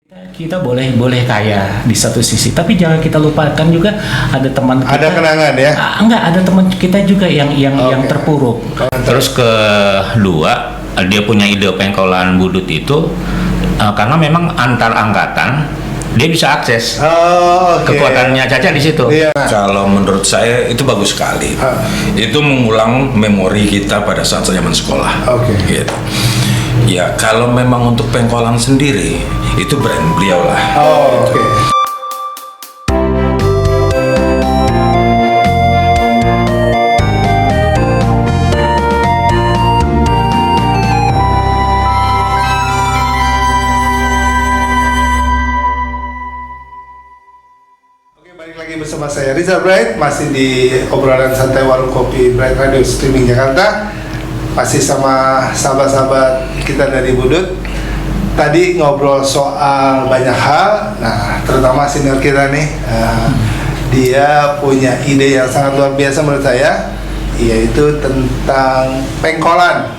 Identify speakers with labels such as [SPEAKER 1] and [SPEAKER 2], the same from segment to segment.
[SPEAKER 1] Kita boleh kaya di satu sisi, tapi jangan kita lupakan juga ada teman kita.
[SPEAKER 2] Ada kenangan ya?
[SPEAKER 1] Enggak, ada teman kita juga yang terpuruk.
[SPEAKER 3] Terus kedua, dia punya ide pengkolan budut itu karena memang antar angkatan dia bisa akses kekuatannya Caca di situ.
[SPEAKER 2] Iya.
[SPEAKER 4] Kalau menurut saya itu bagus sekali. Itu mengulang memori kita pada saat zaman sekolah. Gitu. Ya kalau memang untuk pengkolan sendiri itu brand beliau lah.
[SPEAKER 2] Balik lagi bersama saya Rizal Bright, masih di obrolan santai warung kopi Bright Radio Streaming Jakarta. Masih sama sahabat-sahabat kita dari Budut. Tadi ngobrol soal banyak hal. Nah, terutama senior kita nih, dia punya ide yang sangat luar biasa menurut saya, yaitu tentang pengkolan.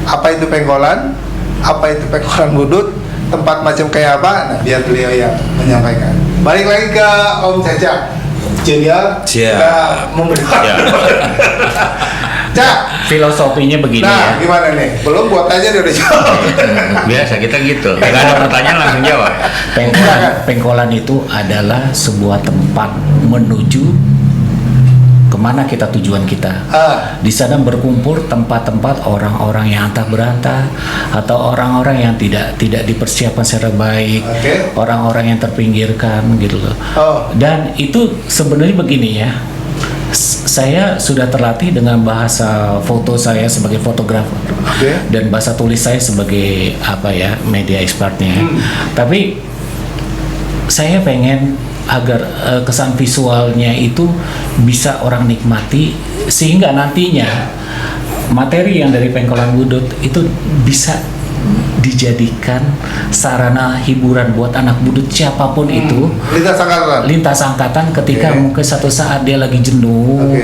[SPEAKER 2] Apa itu pengkolan? Apa itu pengkolan Budut? Tempat macam kayak apa? Nah, biar beliau yang menyampaikan. Balik lagi ke Om Caca Junior.
[SPEAKER 4] Siap.
[SPEAKER 2] Memberitahu. Cak,
[SPEAKER 1] Filosofinya begini
[SPEAKER 2] nah,
[SPEAKER 1] ya.
[SPEAKER 2] gimana nih? Belum buat aja dia udah jawab.
[SPEAKER 3] Biasa kita gitu. Gak ada pertanyaan langsung jawab.
[SPEAKER 1] Pengkolan itu adalah sebuah tempat menuju kemana kita tujuan kita. Di sana berkumpul tempat-tempat orang-orang yang antah berantah atau orang-orang yang tidak dipersiapkan secara baik, orang-orang yang terpinggirkan gitu loh. Dan itu sebenarnya begini ya. Saya sudah terlatih dengan bahasa foto saya sebagai fotografer dan bahasa tulis saya sebagai media expertnya. Tapi saya pengen agar kesan visualnya itu bisa orang nikmati sehingga nantinya materi yang dari pengkolan Budut itu bisa dijadikan sarana hiburan buat anak budut siapapun itu, lintas angkatan ketika mungkin satu saat dia lagi jenuh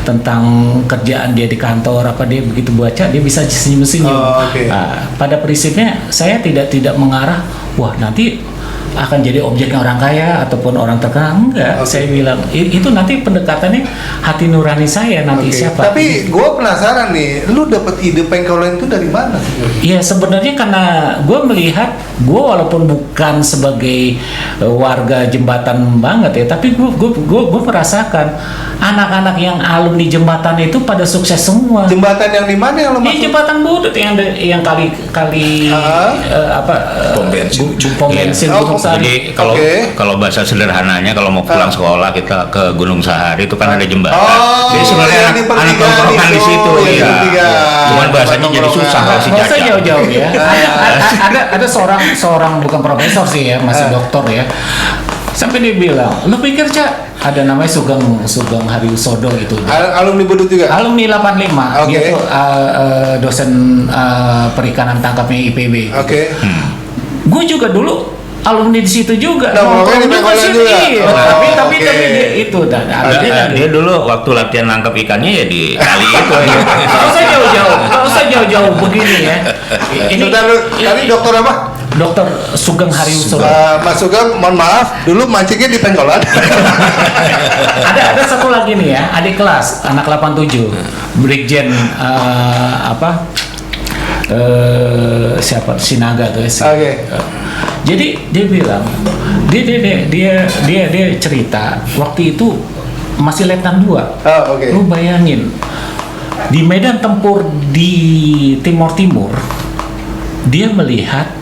[SPEAKER 1] tentang kerjaan dia di kantor dia begitu baca dia bisa senyum-senyum. Pada prinsipnya saya tidak mengarah wah nanti akan jadi objeknya orang kaya ataupun orang terkenal, enggak. Saya bilang itu nanti pendekatannya hati nurani saya nanti siapa.
[SPEAKER 2] Tapi gue penasaran nih, lu dapet ide pengkolan itu dari mana sih?
[SPEAKER 1] Iya sebenarnya karena gue melihat gue walaupun bukan sebagai warga jembatan banget ya, tapi gue merasakan anak-anak yang alumni jembatan itu pada sukses semua.
[SPEAKER 2] Jembatan yang di mana yang lo maksud?
[SPEAKER 1] Jembatan Budut yang kali pom bensin.
[SPEAKER 3] Jadi kalau bahasa sederhananya kalau mau pulang sekolah kita ke Gunung Sahari itu kan ada jembatan. Jadi sebenarnya anak tongkrongan di situ ya. Cuman bahasanya jadi susah kalau si Caca.
[SPEAKER 1] Nggak usah jauh-jauh ya. Ada seorang bukan profesor sih ya, masih doktor ya. Sampai dia bilang, lo pikir Cak ada namanya Sugeng Hariusodo gitu.
[SPEAKER 2] Alumni Budut juga?
[SPEAKER 1] Alumni 85. Dia tuh dosen perikanan tangkapnya IPB. Gue juga dulu alumni di situ juga.
[SPEAKER 2] Nongkrong juga situ.
[SPEAKER 1] Tapi dia itu
[SPEAKER 3] dia dulu waktu latihan nangkap ikannya ya di kali itu.
[SPEAKER 1] Kalau usah jauh-jauh begini ya.
[SPEAKER 2] Tadi dokter apa?
[SPEAKER 1] Dokter Sugeng Hariusodo.
[SPEAKER 2] Mas Sugeng, mohon maaf, dulu mancingnya di pengkolan.
[SPEAKER 1] ada satu lagi nih ya, adik kelas anak 87, Brigjen siapa Sinaga tuh sih. Jadi dia bilang dia cerita waktu itu masih letnan 2. Lu bayangin di medan tempur di Timur dia melihat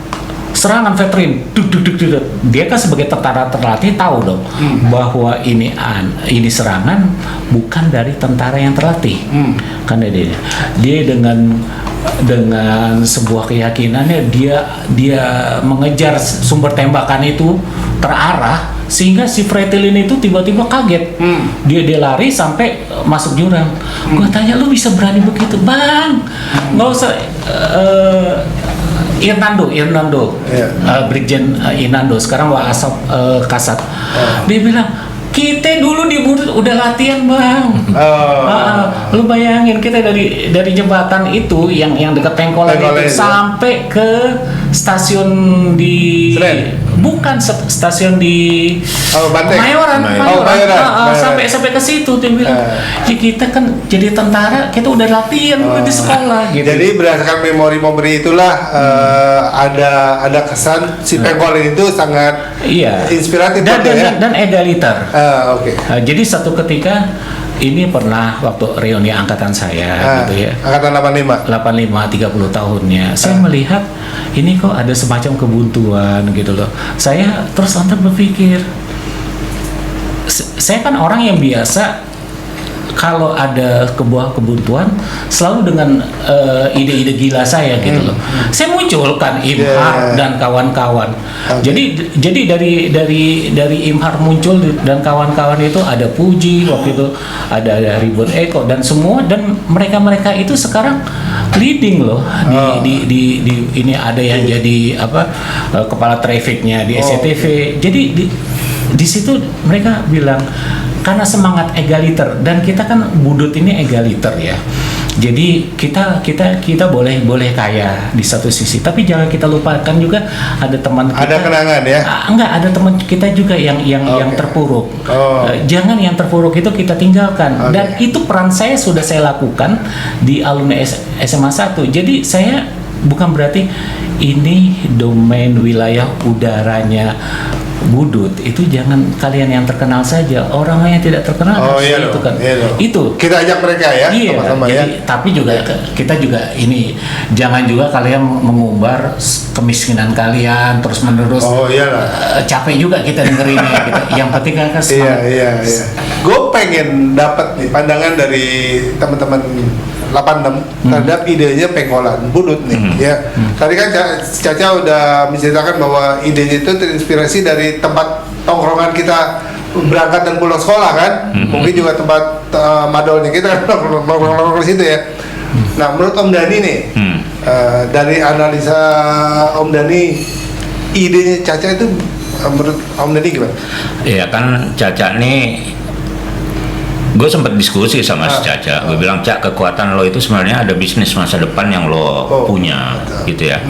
[SPEAKER 1] serangan veteran, dia kan sebagai tentara terlatih tahu dong bahwa ini serangan bukan dari tentara yang terlatih. Karena dia dengan sebuah keyakinannya dia mengejar sumber tembakan itu terarah sehingga si Fretilin itu tiba-tiba kaget. Dia lari sampai masuk jurang. Gua tanya, lu bisa berani begitu, Bang? Nggak usah. Irnando, Brigjen Irnando, sekarang Waasop Kasat. Dia bilang, kita dulu di Budut udah latihan Bang. Lu bayangin kita dari jembatan itu yang dekat Pengkolan itu sampai ke stasiun di bukan stasiun di
[SPEAKER 2] Banteng.
[SPEAKER 1] Kemayoran.
[SPEAKER 2] Kemayoran.
[SPEAKER 1] Sampai ke situ dia bilang, "Ya, kita kan jadi tentara, kita udah latihan di sekolah." Gitu.
[SPEAKER 2] Jadi berdasarkan memori itulah ada kesan si pengkolan itu sangat inspiratif
[SPEAKER 1] dan egaliter.
[SPEAKER 2] Oke.
[SPEAKER 1] Jadi satu ketika ini pernah waktu reuni angkatan saya gitu ya.
[SPEAKER 2] Angkatan 85.
[SPEAKER 1] 30 tahunnya. Saya melihat ini kok ada semacam kebuntuan gitu loh. Saya terus lantas berpikir, saya kan orang yang biasa kalau ada kebuntuan selalu dengan ide-ide gila saya gitu loh. Saya munculkan Imhar dan kawan-kawan. Jadi dari Imhar muncul dan kawan-kawan itu ada Puji waktu itu, ada Ribut Eko dan semua, dan mereka itu sekarang leading loh di ini, ada yang jadi kepala trafiknya di SCTV. Jadi di situ mereka bilang karena semangat egaliter, dan kita kan Budut ini egaliter ya. Jadi kita boleh kaya di satu sisi, tapi jangan kita lupakan juga ada teman kita.
[SPEAKER 2] Ada kenangan ya?
[SPEAKER 1] Enggak, ada teman kita juga yang terpuruk. Jangan yang terpuruk itu kita tinggalkan. Dan itu peran saya sudah saya lakukan di alumni SMA 1. Jadi saya bukan berarti ini domain wilayah udaranya Budut, itu jangan kalian yang terkenal saja, orang yang tidak terkenal itu kan itu
[SPEAKER 2] kita ajak mereka ya, sama-sama ya.
[SPEAKER 1] Tapi juga kita juga ini jangan juga kalian mengumbar kemiskinan kalian terus menerus. Capek juga kita dengerinnya gitu. Yang penting kan semangat.
[SPEAKER 2] Iya. Gue pengen dapat nih pandangan dari teman-teman 86 terhadap idenya pengkolan Budut nih ya. Tadi kan Caca udah menceritakan bahwa idenya itu terinspirasi dari tempat tongkrongan kita berangkat dan pulang sekolah kan. Mungkin juga tempat madolnya kita nongkrong di situ ya. Nah, menurut Om Dhani nih, dari analisa Om Dhani, idenya Caca itu menurut Om Dhani gimana?
[SPEAKER 3] Iya kan, Caca nih, gue sempat diskusi sama si Caca. Gue bilang, Cak, kekuatan lo itu sebenarnya ada bisnis masa depan yang lo punya, gitu ya.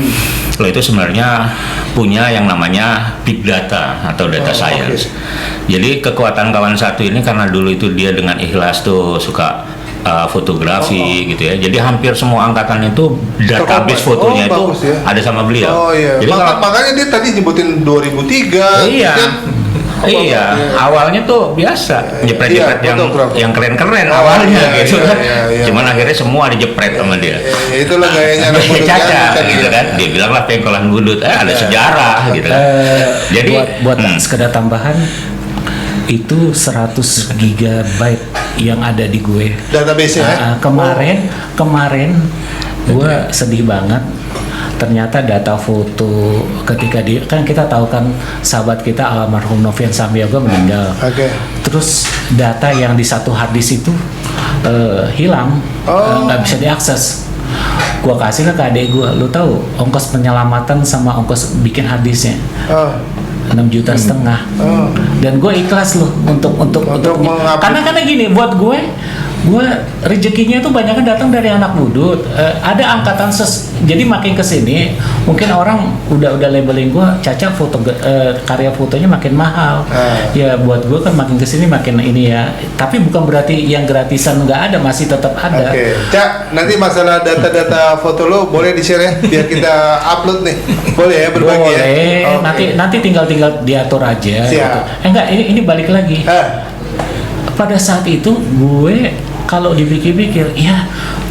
[SPEAKER 3] Lo itu sebenarnya punya yang namanya big data atau data science. Jadi kekuatan kawan satu ini karena dulu itu dia dengan ikhlas tuh suka fotografi gitu ya. Jadi hampir semua angkatan itu database fotonya itu ada sama beliau. Jadi
[SPEAKER 2] makanya dia tadi nyebutin 2003.
[SPEAKER 3] Iya, awalnya tuh biasa jepret-jepret yang keren-keren awalnya gitu kan. Cuman akhirnya semua dijepret sama dia.
[SPEAKER 2] Itulah gayanya anak Budut
[SPEAKER 3] Caca gitu kan. Dia bilang lah pengkolan Budut, ada sejarah gitu kan. Jadi
[SPEAKER 1] buat sekedar tambahan, itu 100 GB yang ada di gue.
[SPEAKER 2] Database ya?
[SPEAKER 1] Kemarin gue sedih banget. Ternyata data foto ketika kan kita tahu kan sahabat kita almarhum Novian Samyoga meninggal. Terus data yang di satu harddisk itu hilang, nggak bisa diakses. Gua kasih ke adik gua, lu tahu ongkos penyelamatan sama ongkos bikin harddisknya 6,5 juta. Dan gue ikhlas loh untuk karena gini, buat gue rezekinya itu banyak datang dari anak Budut. Ada angkatan jadi makin kesini mungkin orang udah labeling gue, Caca karya fotonya makin mahal. Ya buat gue kan makin kesini makin ini ya. Tapi bukan berarti yang gratisan nggak ada, masih tetap ada.
[SPEAKER 2] Cak, nanti masalah data-data foto lo boleh di-share ya, biar kita upload nih. Boleh ya berbagi ya.
[SPEAKER 1] Nanti tinggal diatur aja. Gitu. Enggak, ini balik lagi. Pada saat itu gue kalau dipikir-pikir, ya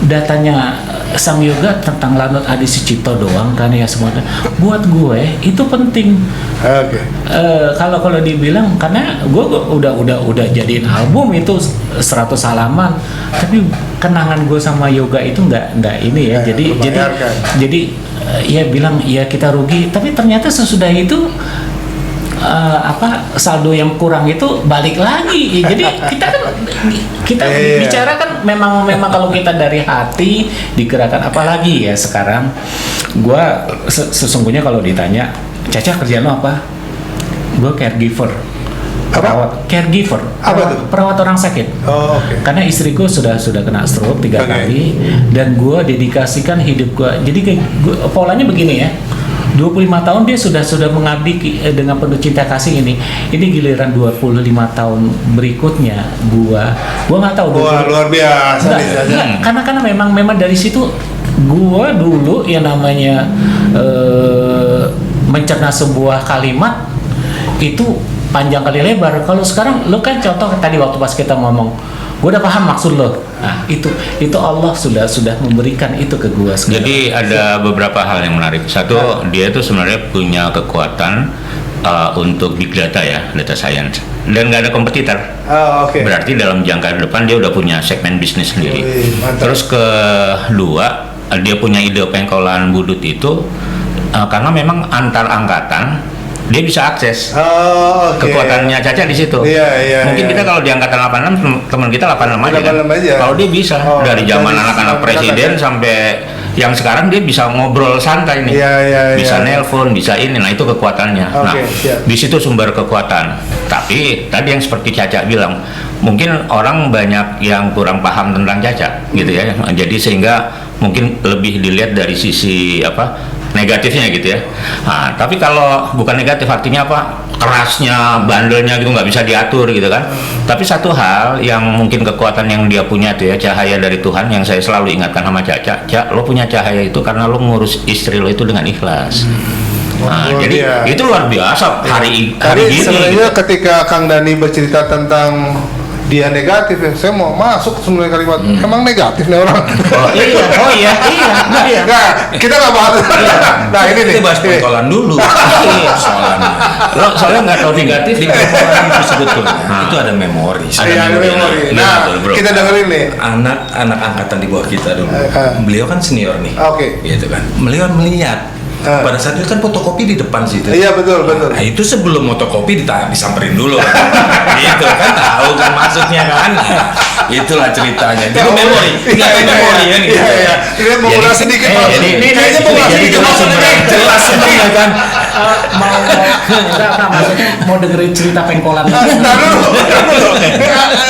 [SPEAKER 1] datanya Sang Yoga tentang Lanut Adi Sucipto doang kan ya semuanya. Buat gue itu penting. Kalau dibilang, karena gue udah jadiin album itu 100 halaman, tapi kenangan gue sama Yoga itu nggak ini ya. Jadi ya bilang ya kita rugi, tapi ternyata sesudah itu saldo yang kurang itu balik lagi. Jadi kita bicara kan memang kalau kita dari hati digerakkan. Apalagi ya sekarang gua sesungguhnya kalau ditanya, Caca kerjaan lo apa? Gua caregiver. Caregiver. Perawat orang sakit. Karena istriku sudah kena stroke 3 kali, dan gua dedikasikan hidup gua. Jadi polanya begini ya. 25 tahun dia sudah mengabdi dengan penuh cinta kasih ini. Ini giliran 25 tahun berikutnya gua nggak tahu.
[SPEAKER 2] Wah, luar biasa.
[SPEAKER 1] Karena memang dari situ gua dulu yang namanya mencerna sebuah kalimat itu panjang kali lebar. Kalau sekarang lo kan contoh tadi waktu pas kita ngomong, gue udah paham maksud lo. Nah, itu Allah sudah memberikan itu ke gue sekarang.
[SPEAKER 3] Jadi ada beberapa hal yang menarik. Satu, dia itu sebenarnya punya kekuatan untuk big data ya, data science. Dan nggak ada kompetitor. Berarti dalam jangka depan dia udah punya segmen bisnis sendiri. Terus kedua, dia punya ide pengkolan budut itu karena memang antar angkatan dia bisa akses kekuatannya Caca di situ. Mungkin kita kalau di angkatan 86 teman kita 86 aja kan. Kalau dia bisa dari zaman anak-anak presiden sampai yang sekarang dia bisa ngobrol santai nih. Bisa nelpon, bisa ini. Nah, itu kekuatannya. Nah, di situ sumber kekuatan. Tapi tadi yang seperti Caca bilang, mungkin orang banyak yang kurang paham tentang Caca gitu ya. Jadi sehingga mungkin lebih dilihat dari sisi negatifnya gitu ya. Nah, tapi kalau bukan negatif artinya kerasnya, bandelnya gitu nggak bisa diatur gitu kan. Tapi satu hal yang mungkin kekuatan yang dia punya tuh ya, cahaya dari Tuhan yang saya selalu ingatkan sama Caca, lo punya cahaya itu karena lo ngurus istri lo itu dengan ikhlas. Nah, jadi itu luar biasa hari ini.
[SPEAKER 2] Sebenarnya ketika Kang Dani bercerita tentang dia negatif ya, saya mau masuk sebenarnya kalimat emang negatif nih orang.
[SPEAKER 1] Iya.
[SPEAKER 2] Nah, kita nggak bahas. Nah, ini nih.
[SPEAKER 4] Kita bahas pengkolan dulu.
[SPEAKER 3] Soalnya nggak tahu negatif
[SPEAKER 4] di pengkolan itu sebetulnya itu ada memori.
[SPEAKER 2] Ada memori. Nah, kita dengerin nih.
[SPEAKER 4] Anak angkatan di bawah kita dulu. Beliau kan senior nih. Gitu kan. Beliau melihat pada saat itu kan fotokopi di depan situ.
[SPEAKER 2] Iya, betul.
[SPEAKER 4] Nah, itu sebelum fotokopi disamperin dulu kan. Gitu kan, tahu kan maksudnya kan. Nah, itulah ceritanya. Itu memori. Enggak memori ya nih.
[SPEAKER 2] Iya. Ini mau ulas sedikit.
[SPEAKER 1] Ini kayaknya mau ulas sedikit.
[SPEAKER 4] Jelas semua kan.
[SPEAKER 1] Maksudnya mau dengerin cerita pengkolan.
[SPEAKER 2] Nah, dulu.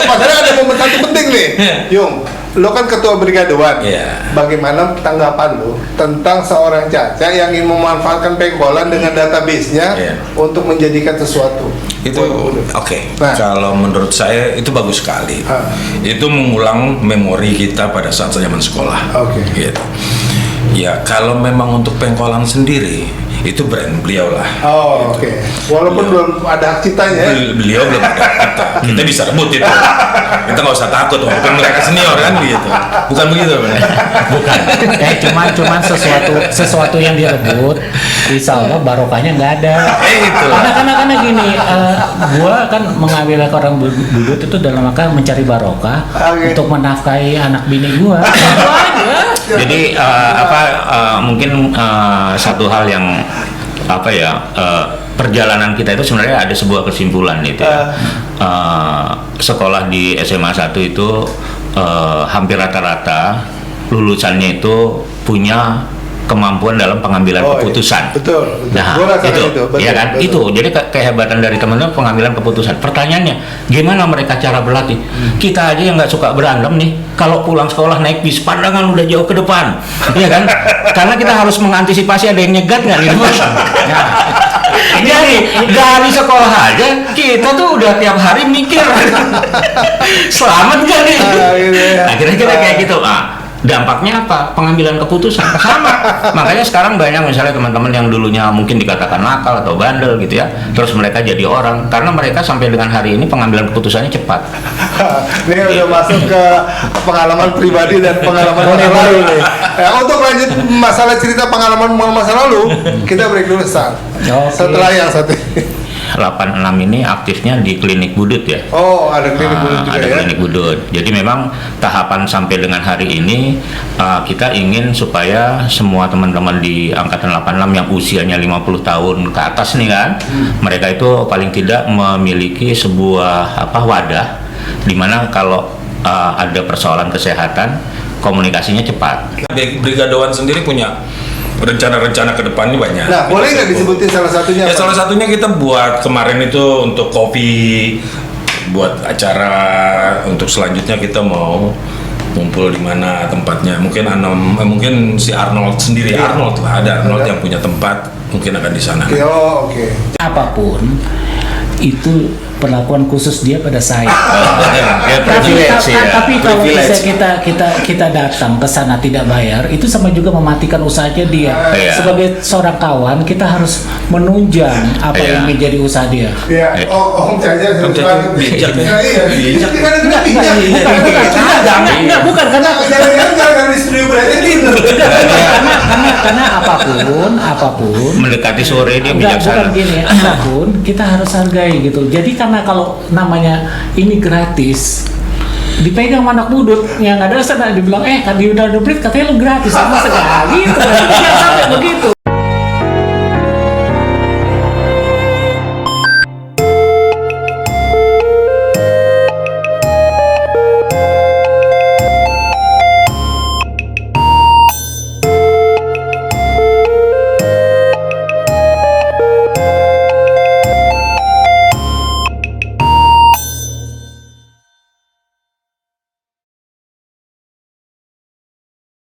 [SPEAKER 2] Makanya ada momen satu penting nih. Yung, lo kan ketua brigadewan. Bagaimana tanggapan lo tentang seorang Caca yang ingin memanfaatkan pengkolan dengan database-nya untuk menjadikan sesuatu?
[SPEAKER 4] Itu oke. Kalau menurut saya itu bagus sekali. Itu mengulang memori kita pada saat zaman sekolah. Gitu. Ya, kalau memang untuk pengkolan sendiri itu brand beliau lah.
[SPEAKER 2] Walaupun belum ada hak ciptanya.
[SPEAKER 4] Beliau belum ada kita. Kita bisa rebut itu. Kita nggak usah takut, walaupun mereka senior kan gitu. Bukan begitu, benar?
[SPEAKER 1] Bukan. Cuman sesuatu yang direbut, insya Allah barokahnya nggak ada. Karena gini, gua kan mengambil orang budut itu dalam rangka mencari barokah untuk menafkahi anak bini gua.
[SPEAKER 3] Jadi mungkin satu hal yang perjalanan kita itu sebenarnya ada sebuah kesimpulan itu ya. Sekolah di SMA 1 itu hampir rata-rata lulusannya itu punya kemampuan dalam pengambilan keputusan.
[SPEAKER 2] Betul.
[SPEAKER 3] Nah, ya kan? Itu. Jadi kehebatan dari teman-teman pengambilan keputusan. Pertanyaannya, gimana mereka cara berlatih? Kita aja yang nggak suka berantem nih, kalau pulang sekolah naik bis, pandangan udah jauh ke depan, ya kan? Karena kita harus mengantisipasi ada yang nyegat nggak di depan. Jadi dari sekolah aja kita tuh udah tiap hari mikir, selamat nggak nih? Akhirnya kita kayak gitu. Dampaknya apa? Pengambilan keputusan sama. Makanya sekarang banyak misalnya teman-teman yang dulunya mungkin dikatakan nakal atau bandel gitu ya, terus mereka jadi orang karena mereka sampai dengan hari ini pengambilan keputusannya cepat.
[SPEAKER 2] Ini udah masuk ke pengalaman pribadi dan pengalaman masa lalu nih. Untuk lanjut masalah cerita pengalaman masa lalu, kita break dulu setelah yang satu.
[SPEAKER 3] 86 ini aktifnya di klinik budut ya.
[SPEAKER 2] Ada klinik budut juga
[SPEAKER 3] ada klinik budut. Jadi memang tahapan sampai dengan hari ini kita ingin supaya semua teman-teman di angkatan 86 yang usianya 50 tahun ke atas nih kan, mereka itu paling tidak memiliki sebuah wadah di mana kalau ada persoalan kesehatan komunikasinya cepat.
[SPEAKER 4] Brigadewan sendiri punya rencana-rencana ke depannya banyak.
[SPEAKER 2] Nah, boleh nggak disebutin salah satunya?
[SPEAKER 4] Ya, salah satunya kita buat kemarin itu untuk kopi, buat acara untuk selanjutnya kita mau kumpul di mana tempatnya. Mungkin si Arnold sendiri, Arnold lah, ada Arnold yang punya tempat mungkin akan di sana.
[SPEAKER 2] Oke.
[SPEAKER 1] Apapun itu perlakuan khusus dia pada saya.
[SPEAKER 3] Ya,
[SPEAKER 1] Tapi,
[SPEAKER 3] privilege ya.
[SPEAKER 1] tapi kalau
[SPEAKER 3] Privilege.
[SPEAKER 1] misalnya kita datang ke sana tidak bayar, itu sama juga mematikan usahanya dia.
[SPEAKER 3] Iya.
[SPEAKER 1] Sebagai seorang kawan, kita harus menunjang apa
[SPEAKER 3] Iya.
[SPEAKER 1] yang menjadi usaha dia.
[SPEAKER 2] Iya. Om Caca
[SPEAKER 4] Om Caca bijak ya.
[SPEAKER 2] Iya.
[SPEAKER 4] Bijak.
[SPEAKER 2] Kita kan bijak.
[SPEAKER 1] Bukan karena
[SPEAKER 2] Jangan di studio berarti dinner.
[SPEAKER 1] karena apapun
[SPEAKER 3] Mendekati sore dia
[SPEAKER 1] enggak, bukan
[SPEAKER 3] bijaksana.
[SPEAKER 1] gini, apapun kita harus hargai gitu. Jadi karena kalau namanya ini gratis dipegang anak budut yang ada sana dibilang kan di udah duplik katanya lu gratis sama sekali gitu. Jangan sampai begitu.